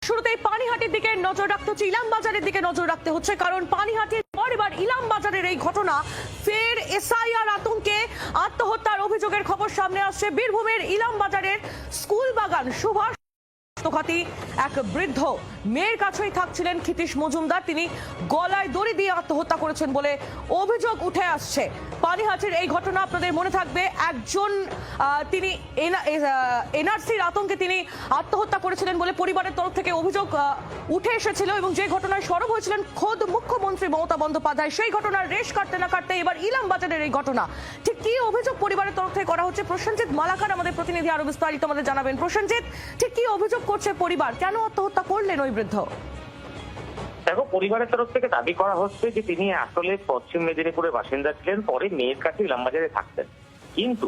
শুরুতেই পানিহাটির দিকে নজর রাখতে হচ্ছে, ইলামবাজারের দিকে নজর রাখতে হচ্ছে, কারণ পানিহাটির পর এবার ইলামবাজারের এই ঘটনা। ফের এসআইআর আতঙ্কে আত্মহত্যার অভিযোগের খবর সামনে আসছে। বীরভূমের ইলামবাজারের স্কুল বাগান সুভাষ আত্মঘাতী এক বৃদ্ধ মেয়ের কাছেই থাকছিলেন ক্ষিতীশ মজুমদার। তিনি গলায় দড়ি দিয়ে আত্মহত্যা করেছেন বলে অভিযোগ উঠে আসছে। পানিহাটির এই ঘটনা আপনাদের মনে থাকবে, একজন তিনি এনআরসির আতঙ্কে তিনি আত্মহত্যা করেছিলেন বলে পরিবারের তরফ থেকে অভিযোগ উঠে এসেছিল, এবং যে ঘটনায় সরব হয়েছিলেন খোদ মুখ্যমন্ত্রী মমতা বন্দ্যোপাধ্যায়। সেই ঘটনার রেশ কাটতে না কাটতে এবার ইলামবাজারের এই ঘটনা। ঠিক কি অভিযোগ পরিবারের তরফ থেকে করা হচ্ছে, প্রসেনজিৎ মালাকার আমাদের প্রতিনিধি আরো বিস্তারিত আমাদের জানাবেন। প্রসেনজিৎ, ঠিক কি অভিযোগ করছে পরিবার, কেন আত্মহত্যা করলেন ওই বৃদ্ধ? দেখো, পরিবারের তরফ থেকে দাবি করা হচ্ছে যে তিনি আসলে পশ্চিম মেদিনীপুরের বাসিন্দা ছিলেন, পরে মেয়ের কাছে ইলামবাজারে থাকতেন। কিন্তু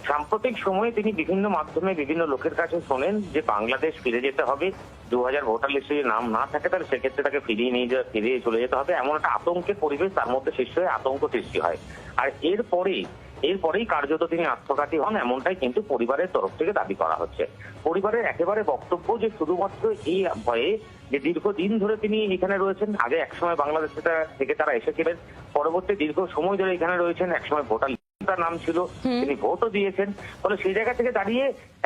সাম্প্রতিক সময়ে তিনি বিভিন্ন মাধ্যমে বিভিন্ন লোকের কাছে শোনেন যে বাংলাদেশ ফিরে যেতে হবে, 2000 ভোটার লিস্টে যদি নাম না থাকে তাহলে সেক্ষেত্রে তাকে ফিরিয়ে চলে যেতে হবে, এমন একটা আতঙ্কের পরিবেশ তার মধ্যে সৃষ্টি হয়, আতঙ্ক সৃষ্টি হয়। আর এরপরেই কার্যত তিনি আত্মঘাতী হন, এমনটাই কিন্তু পরিবারের তরফ থেকে দাবি করা হচ্ছে। পরিবারের একেবারে বক্তব্য যে শুধুমাত্র এই ভয়ে যে দীর্ঘদিন ধরে তিনি এখানে রয়েছেন, আগে একসময় বাংলাদেশ থেকে তারা এসেছিলেন, পরবর্তী দীর্ঘ সময় ধরে এখানে রয়েছেন, একসময় ভোটার তার নাম ছিল, তিনি ভোটও দিয়েছেন। ফলে সেই জায়গা থেকে দাঁড়িয়ে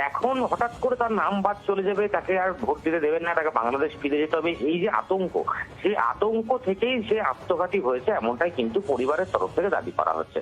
এখন হঠাৎ করে তার নাম বাদ চলে যাবে, তাকে আর ভোট দিতে দেবেন না, তাকে বাংলাদেশ ফিরে যেতে হবে, এই যে আতঙ্ক, সেই আতঙ্ক থেকেই সে আত্মঘাতী হয়েছে, এমনটাই কিন্তু পরিবারের তরফ থেকে দাবি করা হচ্ছে।